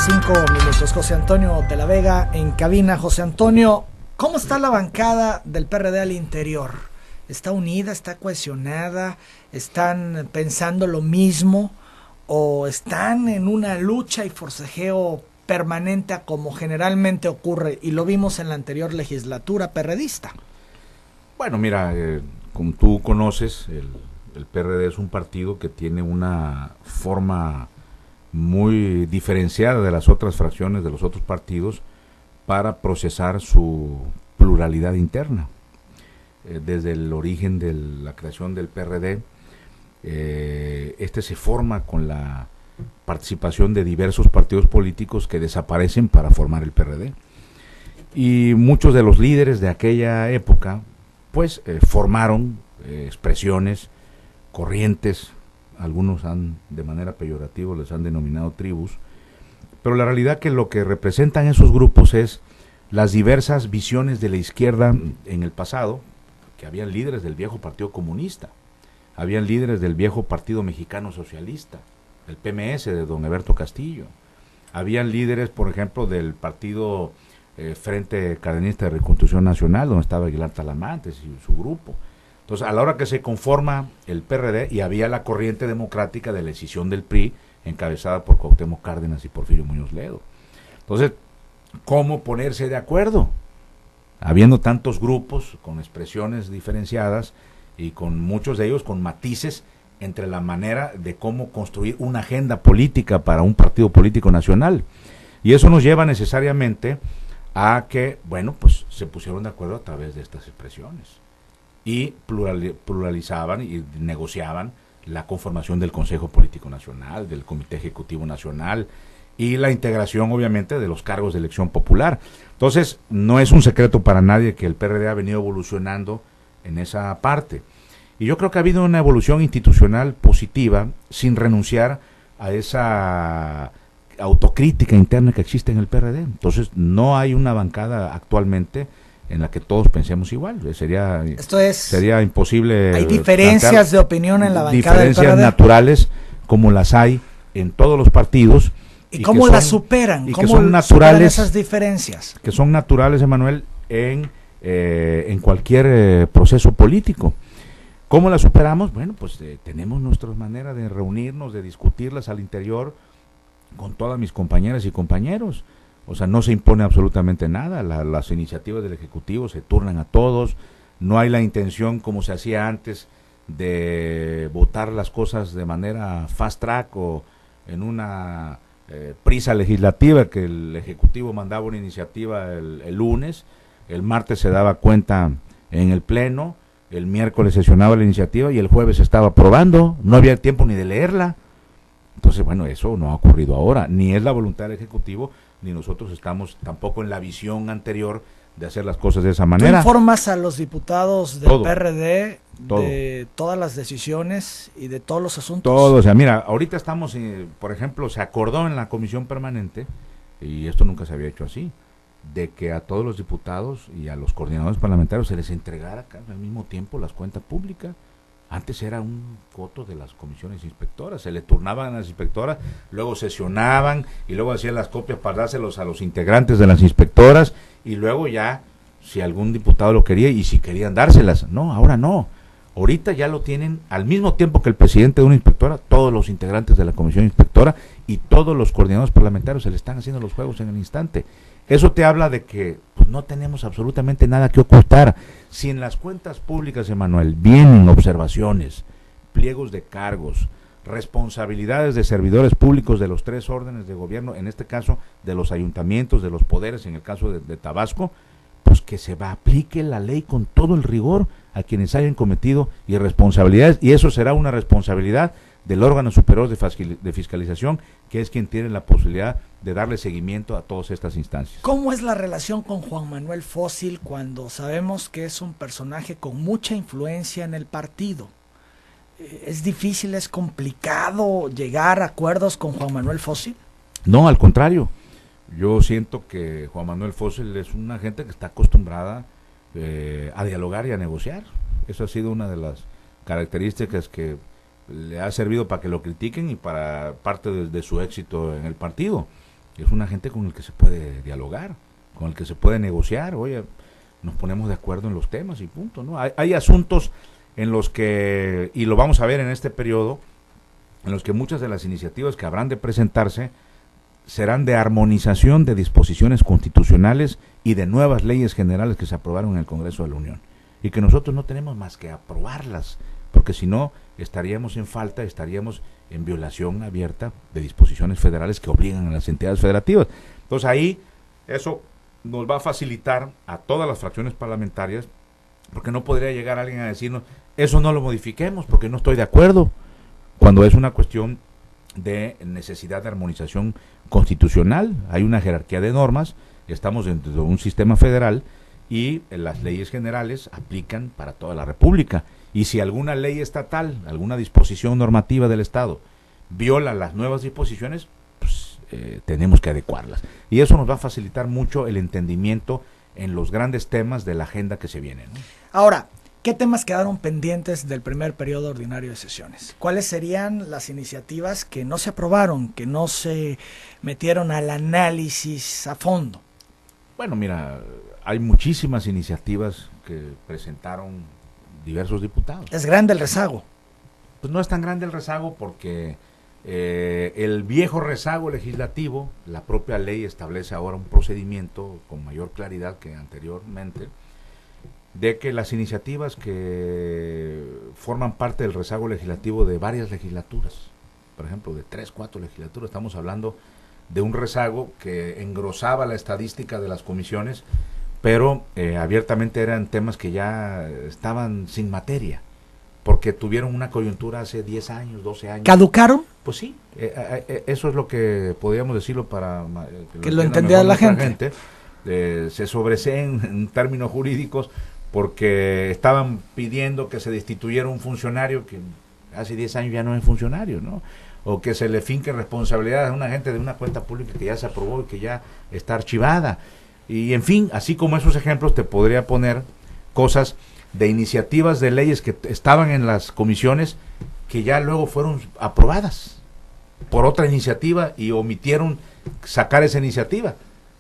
5 minutos. José Antonio de la Vega en cabina. José Antonio, ¿cómo está la bancada del PRD al interior? ¿Está unida? ¿Está cohesionada? ¿Están pensando lo mismo? ¿O están en una lucha y forcejeo permanente como generalmente ocurre? Y lo vimos en la anterior legislatura perredista. Bueno, mira, como tú conoces, el PRD es un partido que tiene una forma muy diferenciada de las otras fracciones, de los otros partidos, para procesar su pluralidad interna. Desde el origen de la creación del PRD, este se forma con la participación de diversos partidos políticos que desaparecen para formar el PRD. Y muchos de los líderes de aquella época, pues, formaron expresiones, corrientes. Algunos de manera peyorativa les han denominado tribus, pero la realidad que lo que representan esos grupos es las diversas visiones de la izquierda en el pasado, que habían líderes del viejo Partido Comunista, habían líderes del viejo Partido Mexicano Socialista, el PMS de don Eberto Castillo, habían líderes, por ejemplo, del Partido Frente Cardenista de Reconstrucción Nacional, donde estaba Aguilar Talamantes y su grupo. Entonces, a la hora que se conforma el PRD, y había la corriente democrática de la escisión del PRI, encabezada por Cuauhtémoc Cárdenas y Porfirio Muñoz Ledo. Entonces, ¿cómo ponerse de acuerdo? Habiendo tantos grupos con expresiones diferenciadas y con muchos de ellos con matices entre la manera de cómo construir una agenda política para un partido político nacional. Y eso nos lleva necesariamente a que, bueno, pues se pusieron de acuerdo a través de estas expresiones y pluralizaban y negociaban la conformación del Consejo Político Nacional, del Comité Ejecutivo Nacional y la integración, obviamente, de los cargos de elección popular. Entonces, no es un secreto para nadie que el PRD ha venido evolucionando en esa parte. Y yo creo que ha habido una evolución institucional positiva sin renunciar a esa autocrítica interna que existe en el PRD. Entonces, no hay una bancada actualmente en la que todos pensemos igual. Sería imposible. Hay diferencias de opinión en la bancada del PRD. Diferencias naturales, como las hay en todos los partidos. ¿Y cómo las superan? Y ¿Cómo que son naturales, esas diferencias? Que son naturales, Emanuel, en cualquier proceso político. ¿Cómo las superamos? Bueno, pues tenemos nuestras maneras de reunirnos, de discutirlas al interior con todas mis compañeras y compañeros. O sea, no se impone absolutamente nada, las iniciativas del Ejecutivo se turnan a todos, no hay la intención, como se hacía antes, de votar las cosas de manera fast track o en una prisa legislativa, que el Ejecutivo mandaba una iniciativa el lunes, el martes se daba cuenta en el Pleno, el miércoles sesionaba la iniciativa y el jueves se estaba aprobando, no había tiempo ni de leerla. Entonces, bueno, eso no ha ocurrido ahora, ni es la voluntad del Ejecutivo, ni nosotros estamos tampoco en la visión anterior de hacer las cosas de esa manera. ¿Tú informas a los diputados del PRD de todas las decisiones y de todos los asuntos? Todo, o sea, mira, ahorita estamos, por ejemplo, se acordó en la comisión permanente, y esto nunca se había hecho así, de que a todos los diputados y a los coordinadores parlamentarios se les entregara al mismo tiempo las cuentas públicas. Antes era un coto de las comisiones inspectoras, se le turnaban a las inspectoras, luego sesionaban y luego hacían las copias para dárselos a los integrantes de las inspectoras y luego ya, si algún diputado lo quería y si querían dárselas. No, ahora no. Ahorita ya lo tienen al mismo tiempo que el presidente de una inspectora, todos los integrantes de la comisión inspectora y todos los coordinadores parlamentarios se le están haciendo los juegos en el instante. Eso te habla de que pues, no tenemos absolutamente nada que ocultar. Si en las cuentas públicas, Emanuel, vienen observaciones, pliegos de cargos, responsabilidades de servidores públicos de los 3 órdenes de gobierno, en este caso de los ayuntamientos, de los poderes, en el caso de Tabasco, pues que se aplique la ley con todo el rigor a quienes hayan cometido irresponsabilidades, y eso será una responsabilidad del órgano superior de fiscalización, que es quien tiene la posibilidad de darle seguimiento a todas estas instancias. ¿Cómo es la relación con Juan Manuel Fósil cuando sabemos que es un personaje con mucha influencia en el partido? ¿Es difícil, es complicado llegar a acuerdos con Juan Manuel Fósil? No, al contrario. Yo siento que Juan Manuel Fósil es una gente que está acostumbrada a dialogar y a negociar. Eso ha sido una de las características que le ha servido para que lo critiquen y para parte de su éxito en el partido. es una gente con el que se puede dialogar, con el que se puede negociar. Oye, nos ponemos de acuerdo en los temas y punto, ¿no? Hay asuntos en los que, y lo vamos a ver en este periodo, en los que muchas de las iniciativas que habrán de presentarse serán de armonización de disposiciones constitucionales y de nuevas leyes generales que se aprobaron en el Congreso de la Unión, y que nosotros no tenemos más que aprobarlas, porque si no estaríamos en falta, estaríamos en violación abierta de disposiciones federales que obligan a las entidades federativas. Entonces ahí eso nos va a facilitar a todas las fracciones parlamentarias, porque no podría llegar alguien a decirnos, eso no lo modifiquemos porque no estoy de acuerdo, cuando es una cuestión de necesidad de armonización constitucional. Hay una jerarquía de normas, estamos dentro de un sistema federal y las leyes generales aplican para toda la República, y si alguna ley estatal, alguna disposición normativa del Estado viola las nuevas disposiciones, pues tenemos que adecuarlas, y eso nos va a facilitar mucho el entendimiento en los grandes temas de la agenda que se viene, ¿no? Ahora, ¿qué temas quedaron pendientes del primer periodo ordinario de sesiones? ¿Cuáles serían las iniciativas que no se aprobaron, que no se metieron al análisis a fondo? Bueno, mira, hay muchísimas iniciativas que presentaron diversos diputados. Es grande el rezago. Pues no es tan grande el rezago porque el viejo rezago legislativo, la propia ley establece ahora un procedimiento con mayor claridad que anteriormente, de que las iniciativas que forman parte del rezago legislativo de varias legislaturas, por ejemplo, de 3, 4 legislaturas, estamos hablando de un rezago que engrosaba la estadística de las comisiones, pero abiertamente eran temas que ya estaban sin materia, porque tuvieron una coyuntura hace 10 años, 12 años. ¿Caducaron? Pues sí, eso es lo que podríamos decirlo para que lo entendiera la gente. Se sobreseen en términos jurídicos porque estaban pidiendo que se destituyera un funcionario que hace 10 años ya no es funcionario, ¿no? O que se le finque responsabilidad a una gente de una cuenta pública que ya se aprobó y que ya está archivada. Y en fin, así como esos ejemplos te podría poner cosas de iniciativas de leyes que estaban en las comisiones que ya luego fueron aprobadas por otra iniciativa y omitieron sacar esa iniciativa.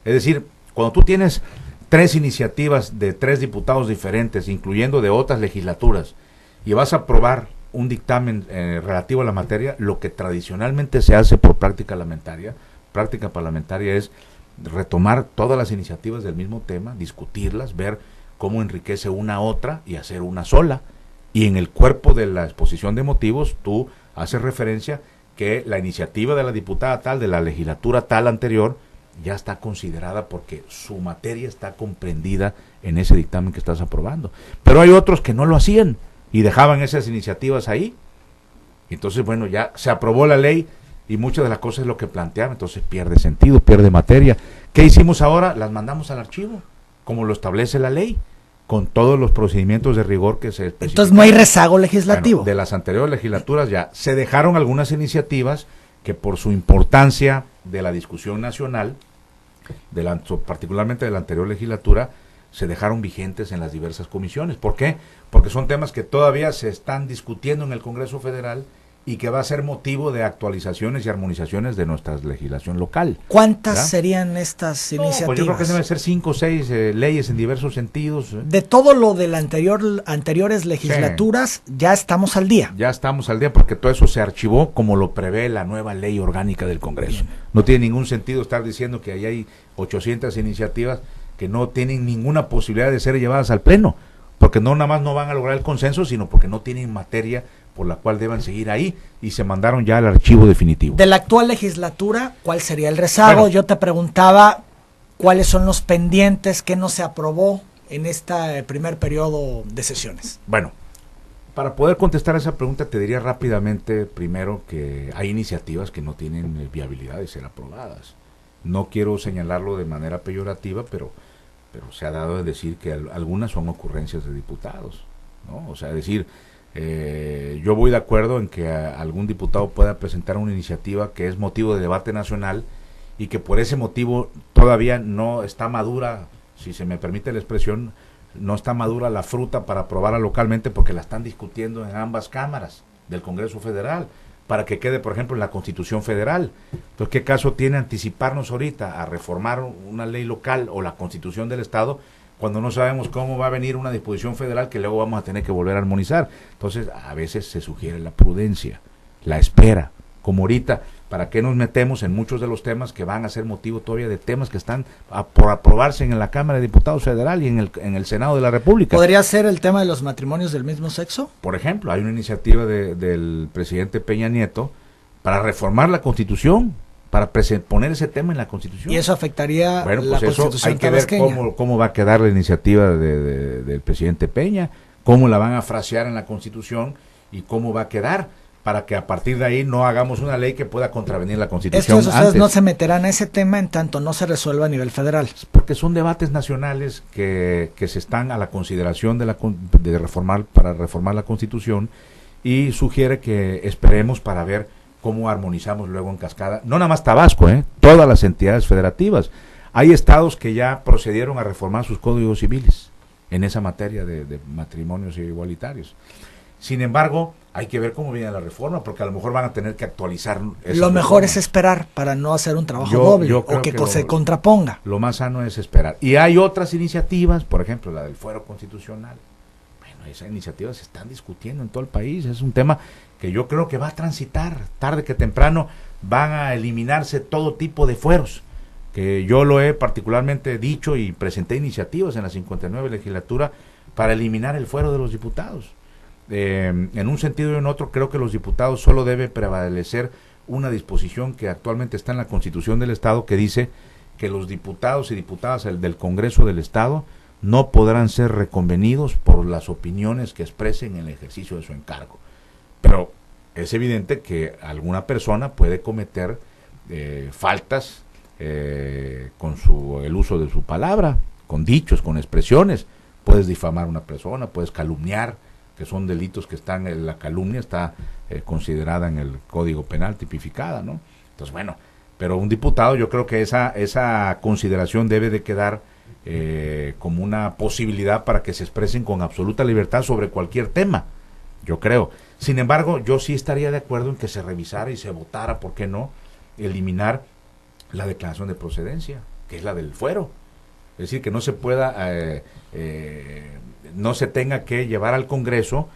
Es decir, cuando tú tienes 3 iniciativas de 3 diputados diferentes, incluyendo de otras legislaturas, y vas a aprobar un dictamen relativo a la materia, lo que tradicionalmente se hace por práctica parlamentaria es retomar todas las iniciativas del mismo tema, discutirlas, ver cómo enriquece una a otra y hacer una sola. Y en el cuerpo de la exposición de motivos tú haces referencia que la iniciativa de la diputada tal, de la legislatura tal anterior, ya está considerada porque su materia está comprendida en ese dictamen que estás aprobando. Pero hay otros que no lo hacían y dejaban esas iniciativas ahí. Entonces, bueno, ya se aprobó la ley y muchas de las cosas es lo que planteaban, entonces pierde sentido, pierde materia. ¿Qué hicimos ahora? Las mandamos al archivo, como lo establece la ley, con todos los procedimientos de rigor que se especifican. Entonces no hay rezago legislativo. Bueno, de las anteriores legislaturas ya se dejaron algunas iniciativas que por su importancia de la discusión nacional, particularmente de la anterior legislatura, se dejaron vigentes en las diversas comisiones. ¿Por qué? Porque son temas que todavía se están discutiendo en el Congreso Federal y que va a ser motivo de actualizaciones y armonizaciones de nuestra legislación local. ¿Cuántas ¿verdad? Serían estas iniciativas? Pues yo creo que deben ser 5 o 6 leyes en diversos sentidos. De todo lo de la anteriores legislaturas, sí, ya estamos al día. Ya estamos al día porque todo eso se archivó como lo prevé la nueva ley orgánica del Congreso. Bien. No tiene ningún sentido estar diciendo que ahí hay 800 iniciativas que no tienen ninguna posibilidad de ser llevadas al Pleno, porque no nada más no van a lograr el consenso, sino porque no tienen materia por la cual deban seguir ahí y se mandaron ya al archivo definitivo. De la actual legislatura, ¿cuál sería el rezago? Bueno, yo te preguntaba cuáles son los pendientes que no se aprobó en este primer periodo de sesiones. Bueno, para poder contestar a esa pregunta te diría rápidamente primero que hay iniciativas que no tienen viabilidad de ser aprobadas. No quiero señalarlo de manera peyorativa, pero se ha dado de decir que algunas son ocurrencias de diputados, ¿no? O sea, decir, yo voy de acuerdo en que algún diputado pueda presentar una iniciativa que es motivo de debate nacional y que por ese motivo todavía no está madura, si se me permite la expresión, no está madura la fruta para aprobarla localmente porque la están discutiendo en ambas cámaras del Congreso Federal. para que quede, por ejemplo, en la Constitución Federal. Entonces, ¿qué caso tiene anticiparnos ahorita a reformar una ley local o la Constitución del Estado cuando no sabemos cómo va a venir una disposición federal que luego vamos a tener que volver a armonizar? Entonces, a veces se sugiere la prudencia, la espera, como ahorita, ¿para qué nos metemos en muchos de los temas que van a ser motivo todavía de temas que están por aprobarse en la Cámara de Diputados Federal y en el Senado de la República? ¿Podría ser el tema de los matrimonios del mismo sexo? Por ejemplo, hay una iniciativa del presidente Peña Nieto para reformar la Constitución, para poner ese tema en la Constitución. ¿Y eso afectaría la Constitución hay que ver cómo va a quedar la iniciativa del presidente Peña, cómo la van a frasear en la Constitución y cómo va a quedar, para que a partir de ahí no hagamos una ley que pueda contravenir la Constitución. Estos ustedes no se meterán a ese tema en tanto no se resuelva a nivel federal. Porque son debates nacionales que se están a la consideración de reformar la Constitución, y sugiere que esperemos para ver cómo armonizamos luego en cascada, no nada más Tabasco, todas las entidades federativas. Hay estados que ya procedieron a reformar sus códigos civiles en esa materia de matrimonios igualitarios. Sin embargo, hay que ver cómo viene la reforma, porque a lo mejor van a tener que actualizar. Lo mejor es esperar para no hacer un trabajo doble o que se contraponga. Lo más sano es esperar. Y hay otras iniciativas, por ejemplo, la del fuero constitucional. Bueno, esas iniciativas se están discutiendo en todo el país. Es un tema que yo creo que va a transitar. Tarde que temprano van a eliminarse todo tipo de fueros. Que yo lo he particularmente dicho y presenté iniciativas en la 59 legislatura para eliminar el fuero de los diputados. En un sentido y en otro, creo que los diputados solo debe prevalecer una disposición que actualmente está en la Constitución del Estado, que dice que los diputados y diputadas del Congreso del Estado no podrán ser reconvenidos por las opiniones que expresen en el ejercicio de su encargo. Pero es evidente que alguna persona puede cometer faltas con el uso de su palabra, con dichos, con expresiones. Puedes difamar a una persona, puedes calumniar, que son delitos que están en la calumnia, está considerada en el Código Penal, tipificada, ¿no? Entonces, bueno, pero un diputado, yo creo que esa consideración debe de quedar como una posibilidad para que se expresen con absoluta libertad sobre cualquier tema, yo creo. Sin embargo, yo sí estaría de acuerdo en que se revisara y se votara, ¿por qué no?, eliminar la declaración de procedencia, que es la del fuero. Es decir, que no se pueda, no se tenga que llevar al Congreso